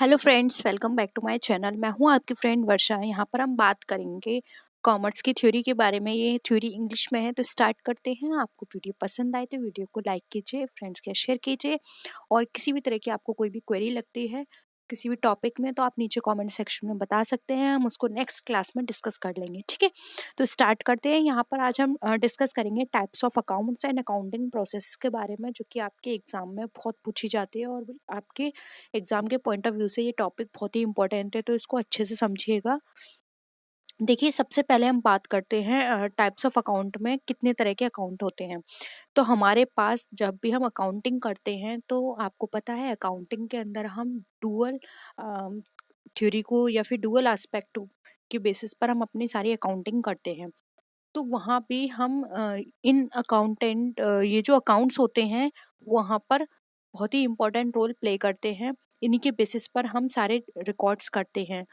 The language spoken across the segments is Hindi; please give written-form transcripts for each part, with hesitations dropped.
Hello friends, welcome back to my channel. मैं हूं आपकी फ्रेंड वर्षा। यहाँ पर हम बात करेंगे कॉमर्स की थ्योरी के बारे में। ये थ्योरी इंग्लिश में है, तो स्टार्ट करते हैं। आपको वीडियो पसंद आए तो वीडियो को लाइक कीजिए, फ्रेंड्स के शेयर कीजिए, और किसी भी तरह की आपको कोई भी क्वेरी लगती है किसी भी टॉपिक में तो आप नीचे कमेंट सेक्शन में बता सकते हैं। हम उसको नेक्स्ट क्लास में डिस्कस कर लेंगे, ठीक है। तो स्टार्ट करते हैं। यहाँ पर आज हम डिस्कस करेंगे types of accounts and accounting process के बारे में, जो कि आपके एग्जाम में बहुत पूछी जाती है और आपके एग्जाम के पॉइंट ऑफ व्यू से ये टॉपिक बहुत ही इंपॉर्टेंट है, तो इसको अच्छे से समझिएगा। देखिए, सबसे पहले हम बात करते हैं टाइप्स ऑफ अकाउंट में कितने तरह के अकाउंट होते हैं। तो हमारे पास जब भी हम अकाउंटिंग करते हैं तो आपको पता है अकाउंटिंग के अंदर हम डुअल थ्योरी को या फिर डुअल एस्पेक्ट के बेसिस पर हम अपनी सारी अकाउंटिंग करते हैं। तो वहाँ पे हम इन अकाउंटेंट ये जो अकाउंट्स होते हैं वहाँ पर बहुत ही इम्पोर्टेंट रोल प्ले करते हैं। इन्हीं के बेसिस पर हम सारे रिकॉर्ड्स करते हैं।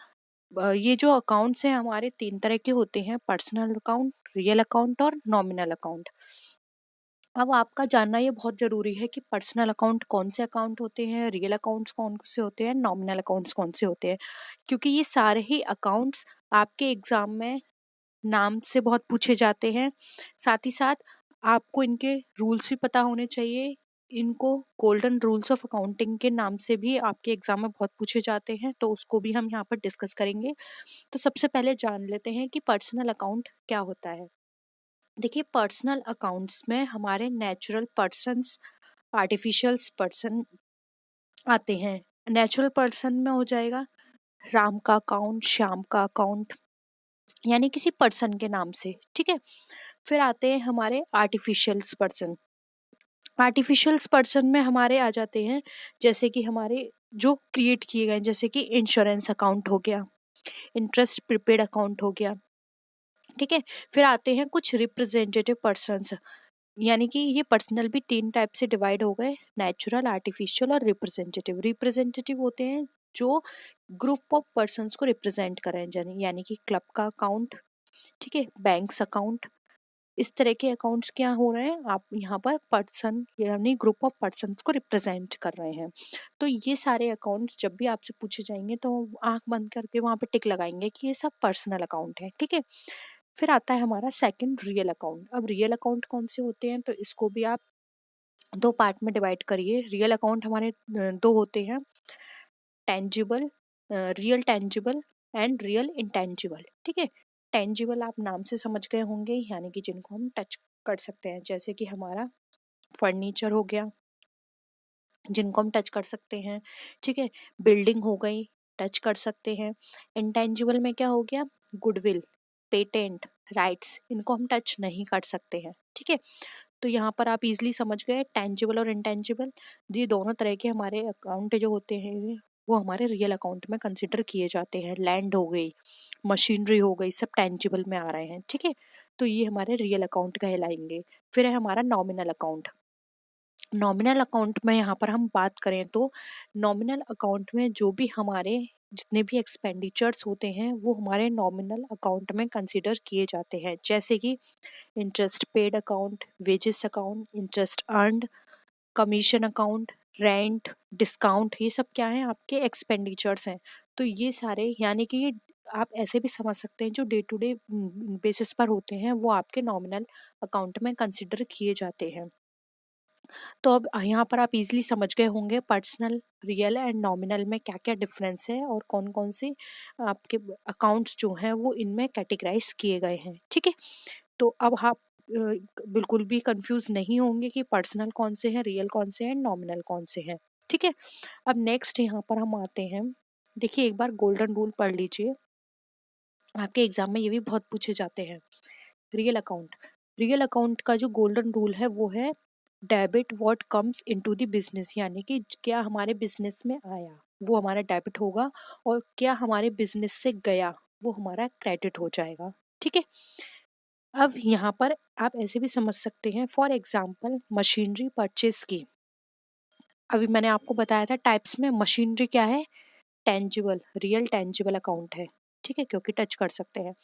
ये जो अकाउंट्स हैं हमारे 3 तरह के होते हैं: पर्सनल अकाउंट, रियल अकाउंट और नॉमिनल अकाउंट। अब आपका जानना ये बहुत ज़रूरी है कि पर्सनल अकाउंट कौन से अकाउंट होते हैं, रियल अकाउंट्स कौन से होते हैं, नॉमिनल अकाउंट्स कौन से होते हैं, क्योंकि ये सारे ही अकाउंट्स आपके एग्ज़ाम में नाम से बहुत पूछे जाते हैं। साथ ही साथ आपको इनके रूल्स भी पता होने चाहिए। इनको गोल्डन रूल्स ऑफ अकाउंटिंग के नाम से भी आपके एग्जाम में बहुत पूछे जाते हैं, तो उसको भी हम यहाँ पर डिस्कस करेंगे। तो सबसे पहले जान लेते हैं कि पर्सनल अकाउंट क्या होता है। देखिए, पर्सनल अकाउंट्स में हमारे नेचुरल पर्सन्स, आर्टिफिशियल्स पर्सन आते हैं। नेचुरल पर्सन में हो जाएगा राम का अकाउंट, श्याम का अकाउंट, यानी किसी पर्सन के नाम से, ठीक है। फिर आते हैं हमारे आर्टिफिशियल्स पर्सन। आर्टिफिशियल्स पर्सन में हमारे आ जाते हैं जैसे कि हमारे जो क्रिएट किए गए, जैसे कि इंश्योरेंस अकाउंट हो गया, इंटरेस्ट प्रीपेड अकाउंट हो गया, ठीक है। फिर आते हैं कुछ रिप्रेजेंटेटिव पर्सन्स, यानी कि ये पर्सनल भी 3 टाइप से डिवाइड हो गए: नेचुरल, आर्टिफिशियल और रिप्रेजेंटेटिव। रिप्रेजेंटेटिव होते हैं जो ग्रुप ऑफ पर्सन्स को रिप्रेजेंट करें, यानी कि क्लब का अकाउंट, ठीक है, बैंक्स अकाउंट। इस तरह के अकाउंट्स क्या हो रहे हैं, आप यहाँ पर पर्सन यानी ग्रुप ऑफ पर्सन्स को रिप्रेजेंट कर रहे हैं। तो ये सारे अकाउंट्स जब भी आपसे पूछे जाएंगे तो आंख बंद करके वहाँ पे टिक लगाएंगे कि ये सब पर्सनल अकाउंट है, ठीक है। फिर आता है हमारा सेकंड, रियल अकाउंट। अब रियल अकाउंट कौन से होते हैं, तो इसको भी आप 2 पार्ट में डिवाइड करिए। रियल अकाउंट हमारे 2 होते हैं: tangible, real tangible and real intangible, ठीक है। टेंजिबल आप नाम से समझ गए होंगे, यानी कि जिनको हम टच कर सकते हैं, जैसे कि हमारा फर्नीचर हो गया जिनको हम टच कर सकते हैं, ठीक है। बिल्डिंग हो गई, टच कर सकते हैं। इंटेंजिबल में क्या हो गया, गुडविल, पेटेंट, राइट्स, इनको हम टच नहीं कर सकते हैं, ठीक है। तो यहाँ पर आप इजीली समझ गए टेंजिबल और इंटेंजिबल, ये दोनों तरह के हमारे अकाउंट जो होते हैं वो हमारे रियल अकाउंट में कंसिडर किए जाते हैं। लैंड हो गई, मशीनरी हो गई, सब टेंजिबल में आ रहे हैं, ठीक है। तो ये हमारे रियल अकाउंट कहलाएंगे। फिर है हमारा नॉमिनल अकाउंट। नॉमिनल अकाउंट में यहाँ पर हम बात करें तो नॉमिनल अकाउंट में जो भी हमारे जितने भी एक्सपेंडिचर्स होते हैं वो हमारे नॉमिनल अकाउंट में कंसिडर किए जाते हैं, जैसे कि interest paid account, wages account, interest earned, commission account, rent, discount, ये सब क्या है, आपके एक्सपेंडिचर्स हैं। तो ये सारे, यानी कि ये आप ऐसे भी समझ सकते हैं जो डे टू डे बेसिस पर होते हैं वो आपके नॉमिनल अकाउंट में कंसिडर किए जाते हैं। तो अब यहाँ पर आप इजीली समझ गए होंगे पर्सनल, रियल एंड नॉमिनल में क्या क्या डिफरेंस है और कौन कौन से आपके अकाउंट्स जो हैं वो इनमें कैटेगराइज किए गए हैं, ठीक है। तो अब आप बिल्कुल भी कंफ्यूज नहीं होंगे कि पर्सनल कौन से हैं, रियल कौन से हैं, नॉमिनल कौन से हैं, ठीक है। अब नेक्स्ट यहाँ पर हम आते हैं। देखिए, एक बार गोल्डन रूल पढ़ लीजिए, आपके एग्जाम में ये भी बहुत पूछे जाते हैं। रियल अकाउंट, रियल अकाउंट का जो गोल्डन रूल है वो है debit what comes into the business, यानी कि क्या हमारे बिजनेस में आया वो हमारा डेबिट होगा और क्या हमारे बिजनेस से गया वो हमारा क्रेडिट हो जाएगा, ठीक है। अब यहाँ पर आप ऐसे भी समझ सकते हैं, फॉर एग्जाम्पल मशीनरी परचेज की। अभी मैंने आपको बताया था टाइप्स में, मशीनरी क्या है, टेंजिबल, रियल टेंजिबल अकाउंट है, ठीक है, क्योंकि टच कर सकते हैं।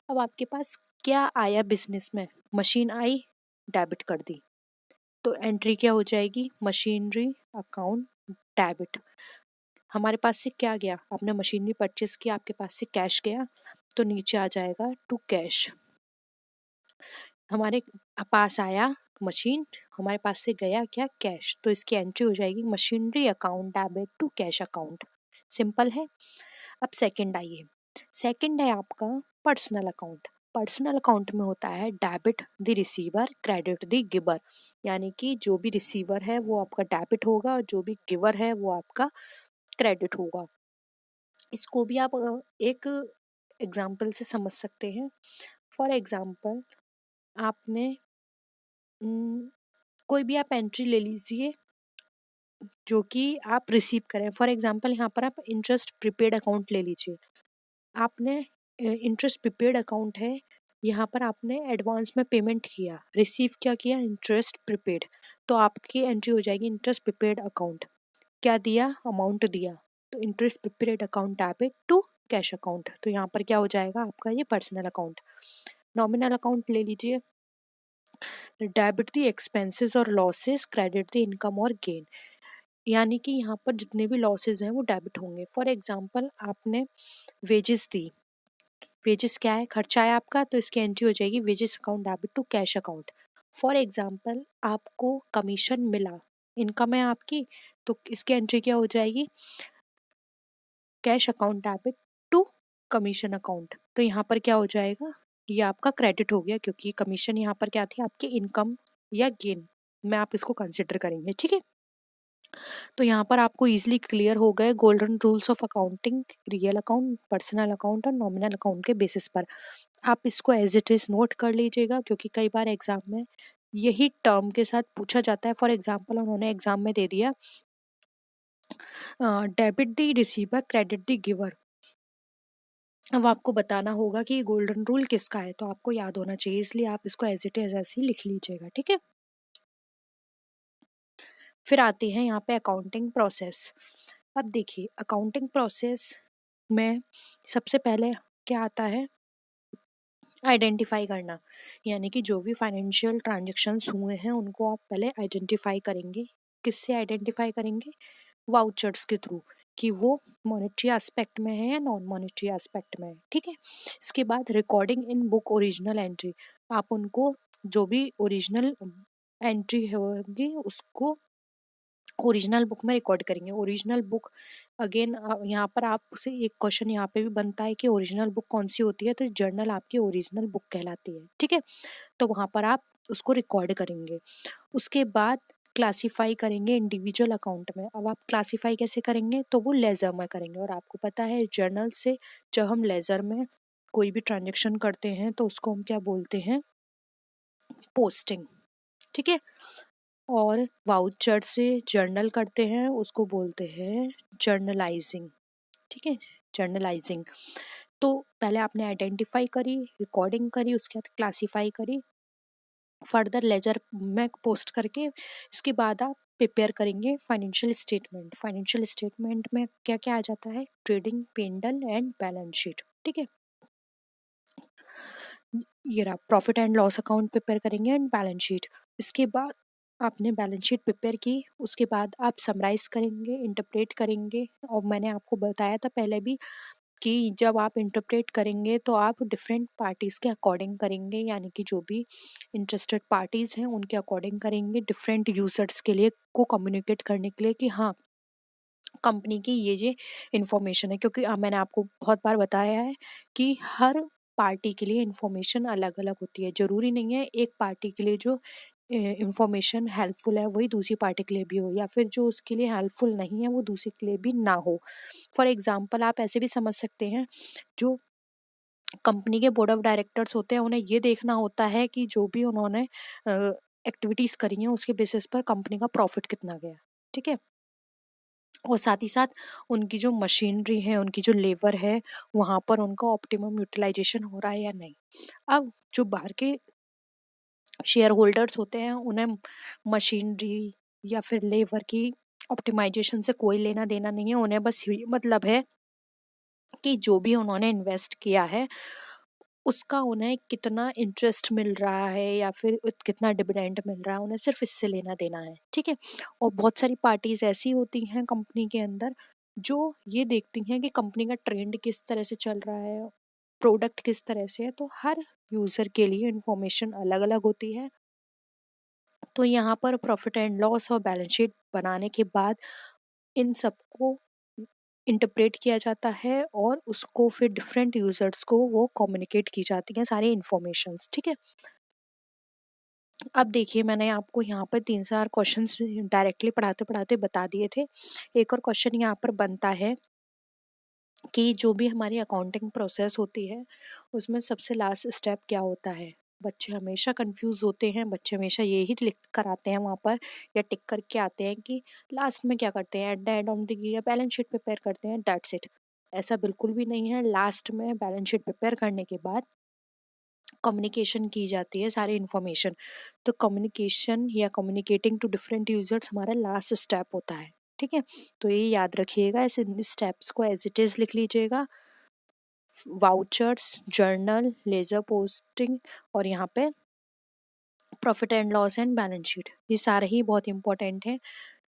अब आपके पास क्या आया बिजनेस में, मशीन आई, डेबिट कर दी, तो एंट्री क्या हो जाएगी, मशीनरी अकाउंट डेबिट। हमारे पास से क्या गया, आपने मशीनरी परचेस किया, आपके पास से कैश गया, तो नीचे आ जाएगा टू कैश। हमारे पास आया मशीन, हमारे पास से गया क्या, कैश, तो इसकी एंट्री हो जाएगी machinery account debit to cash account. Simple है। अब सेकंड आइए, सेकंड है आपका पर्सनल अकाउंट। पर्सनल अकाउंट में होता है debit the receiver credit the giver, यानी कि जो भी रिसीवर है वो आपका डेबिट होगा और जो भी गिवर है वो आपका क्रेडिट होगा। इसको भी आप एक एग्जाम्पल से समझ सकते हैं। फॉर एग्जाम्पल आपने कोई भी आप एंट्री ले लीजिए जो कि आप रिसीव करें। फॉर एग्जांपल यहाँ पर आप इंटरेस्ट प्रीपेड अकाउंट ले लीजिए। आपने इंटरेस्ट प्रीपेड अकाउंट है, यहाँ पर आपने एडवांस में पेमेंट किया, रिसीव क्या किया, इंटरेस्ट प्रीपेड, तो आपकी एंट्री हो जाएगी इंटरेस्ट प्रीपेड अकाउंट। क्या दिया, अमाउंट दिया, तो interest prepaid account debit to cash account, तो यहाँ पर क्या हो जाएगा आपका ये पर्सनल अकाउंट। नॉमिनल अकाउंट ले लीजिए, डेबिट दी एक्सपेंसेस और लॉसेस क्रेडिट दी इनकम और गेन, यानी कि यहाँ पर जितने भी लॉसेज हैं वो डेबिट होंगे। फॉर एग्जांपल आपने वेजेस दी, वेजेस क्या है, खर्चा है आपका, तो इसकी एंट्री हो जाएगी wages account debit to cash account. For example आपको कमीशन मिला, इनकम है आपकी, तो इसकी एंट्री क्या हो जाएगी, cash account debit to commission account, तो यहाँ पर क्या हो जाएगा, ये आपका क्रेडिट हो गया, क्योंकि कमीशन यहाँ पर क्या थी, आपकी इनकम या गेन में आप इसको कंसिडर करेंगे। ठीक है, तो यहाँ पर आपको इजीली क्लियर हो गए golden rules of accounting, real account, personal account और नॉमिनल अकाउंट के बेसिस पर। आप इसको एज इट इज़ नोट कर लीजिएगा, क्योंकि कई बार एग्जाम में यही टर्म के साथ पूछा जाता है। फॉर एग्जाम्पल उन्होंने एग्जाम में दे दिया debit the receiver credit the giver, अब आपको बताना होगा कि गोल्डन रूल किसका है, तो आपको याद होना चाहिए, इसलिए आप इसको एज इट इज ऐसे ही लिख लीजिएगा। ठीक है, फिर आती है यहाँ पे अकाउंटिंग प्रोसेस। अब देखिए अकाउंटिंग प्रोसेस में सबसे पहले क्या आता है, आइडेंटिफाई करना, यानी कि जो भी फाइनेंशियल ट्रांजेक्शन्स हुए हैं उनको आप पहले आइडेंटिफाई करेंगे। किससे आइडेंटिफाई करेंगे, वाउचर्स के थ्रू, कि वो मॉनेटरी एस्पेक्ट में है या नॉन मॉनेटरी एस्पेक्ट में है। ठीक है, इसके बाद recording in book original entry, आप उनको जो भी ओरिजिनल एंट्री होगी उसको ओरिजिनल बुक में रिकॉर्ड करेंगे। ओरिजिनल बुक अगेन यहाँ पर आपसे एक क्वेश्चन यहाँ पे भी बनता है कि ओरिजिनल बुक कौन सी होती है, तो जर्नल आपकी ओरिजिनल बुक कहलाती है। ठीक है, तो वहाँ पर आप उसको रिकॉर्ड करेंगे। उसके बाद क्लासीफाई करेंगे इंडिविजुअल अकाउंट में। अब आप क्लासीफाई कैसे करेंगे, तो वो लेज़र में करेंगे, और आपको पता है जर्नल से जब हम लेज़र में कोई भी ट्रांजेक्शन करते हैं तो उसको हम क्या बोलते हैं, पोस्टिंग। ठीक है, और वाउचर से जर्नल करते हैं उसको बोलते हैं जर्नलाइजिंग। ठीक है, जर्नलाइजिंग। तो पहले आपने आइडेंटिफाई करी, रिकॉर्डिंग करी, उसके बाद क्लासीफाई करी, फर्दर लेजर में पोस्ट करके इसके बाद आप प्रिपेयर करेंगे फाइनेंशियल स्टेटमेंट। फाइनेंशियल स्टेटमेंट में क्या क्या आ जाता है, trading, P and L and balance sheet. ठीक है, ये रहा profit and loss account prepare करेंगे एंड बैलेंस शीट। इसके बाद आपने बैलेंस शीट प्रिपेयर की, उसके बाद आप समराइज करेंगे, इंटरप्रेट करेंगे, और मैंने आपको बताया था पहले भी कि जब आप इंटरप्रेट करेंगे तो आप डिफरेंट पार्टीज़ के अकॉर्डिंग करेंगे, यानी कि जो भी इंटरेस्टेड पार्टीज़ हैं उनके अकॉर्डिंग करेंगे, डिफरेंट यूजर्स के लिए को कम्युनिकेट करने के लिए कि हाँ कंपनी की ये इन्फॉर्मेशन है। क्योंकि मैंने आपको बहुत बार बताया है कि हर पार्टी के लिए इन्फॉर्मेशन अलग अलग होती है। ज़रूरी नहीं है एक पार्टी के लिए जो इन्फॉर्मेशन हेल्पफुल है वही दूसरी पार्टी के लिए भी हो, या फिर जो उसके लिए हेल्पफुल नहीं है वो दूसरे के लिए भी ना हो। फॉर एग्जांपल आप ऐसे भी समझ सकते हैं, जो कंपनी के बोर्ड ऑफ डायरेक्टर्स होते हैं उन्हें ये देखना होता है कि जो भी उन्होंने एक्टिविटीज़ करी हैं उसके बेसिस पर कंपनी का प्रॉफिट कितना गया। ठीक है, और साथ ही साथ उनकी जो मशीनरी है, उनकी जो लेबर है, वहाँ पर उनका ऑप्टिमम यूटिलाइजेशन हो रहा है या नहीं। अब जो बाहर के शेयर होल्डर्स होते हैं उन्हें मशीनरी या फिर लेबर की ऑप्टिमाइजेशन से कोई लेना देना नहीं है, उन्हें बस यही मतलब है कि जो भी उन्होंने इन्वेस्ट किया है उसका उन्हें कितना इंटरेस्ट मिल रहा है या फिर कितना डिविडेंड मिल रहा है, उन्हें सिर्फ इससे लेना देना है। ठीक है, और बहुत सारी पार्टीज ऐसी होती हैं कंपनी के अंदर जो ये देखती हैं कि कंपनी का ट्रेंड किस तरह से चल रहा है, प्रोडक्ट किस तरह से है। तो हर यूज़र के लिए इन्फॉर्मेशन अलग अलग होती है। तो यहाँ पर प्रॉफिट एंड लॉस और बैलेंस शीट बनाने के बाद इन सबको इंटरप्रेट किया जाता है और उसको फिर डिफरेंट यूज़र्स को वो कम्युनिकेट की जाती हैं सारी इन्फॉर्मेशंस, ठीक है। अब देखिए, मैंने आपको यहाँ पर 3-4 क्वेश्चंस डायरेक्टली पढ़ाते-पढ़ाते बता दिए थे। एक और क्वेश्चन यहाँ पर बनता है कि जो भी हमारी अकाउंटिंग प्रोसेस होती है, उसमें सबसे लास्ट स्टेप क्या होता है? बच्चे हमेशा कन्फ्यूज़ होते हैं, बच्चे हमेशा यही लिख कर आते हैं वहाँ पर या टिक करके आते हैं कि लास्ट में क्या करते हैं, at the end of the year balance sheet prepare करते हैं, दैट्स इट। ऐसा बिल्कुल भी नहीं है। लास्ट में बैलेंस शीट प्रिपेयर करने के बाद कम्युनिकेशन की जाती है सारी इन्फॉर्मेशन। तो कम्युनिकेशन या कम्युनिकेटिंग टू डिफरेंट यूजर्स हमारा लास्ट स्टेप होता है, ठीक है। तो ये याद रखिएगा, इस स्टेप्स को एज इट इज़ लिख लीजिएगा। वाउचर्स, जर्नल, लेजर पोस्टिंग और यहाँ पे profit and loss and balance sheet, ये सारे ही बहुत इंपॉर्टेंट हैं।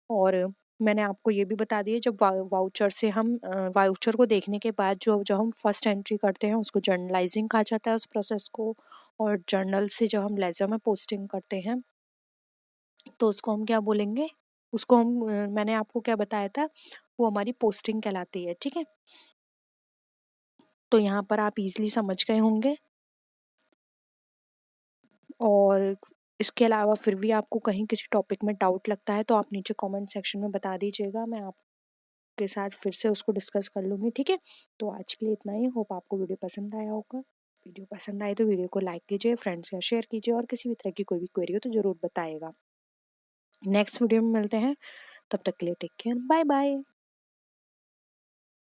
और मैंने आपको ये भी बता दिया, जब वाउचर से हम वाउचर को देखने के बाद जो जो हम फर्स्ट एंट्री करते हैं उसको जर्नलाइजिंग कहा जाता है उस प्रोसेस को। और जर्नल से जब हम लेजर में पोस्टिंग करते हैं तो उसको हम क्या बोलेंगे, उसको हम मैंने आपको क्या बताया था, वो हमारी पोस्टिंग कहलाती है, ठीक है। तो यहाँ पर आप इजीली समझ गए होंगे। और इसके अलावा फिर भी आपको कहीं किसी टॉपिक में डाउट लगता है तो आप नीचे कमेंट सेक्शन में बता दीजिएगा, मैं आपके साथ फिर से उसको डिस्कस कर लूँगी, ठीक है। तो आज के लिए इतना ही। होप आपको वीडियो पसंद आया होगा। वीडियो पसंद आए तो वीडियो को लाइक कीजिए, फ्रेंड्स के साथ शेयर कीजिए और किसी भी तरह की कोई भी क्वेरी हो तो ज़रूर बताइएगा। नेक्स्ट वीडियो में मिलते हैं, तब तक के लिए टेक केयर, बाय बाय।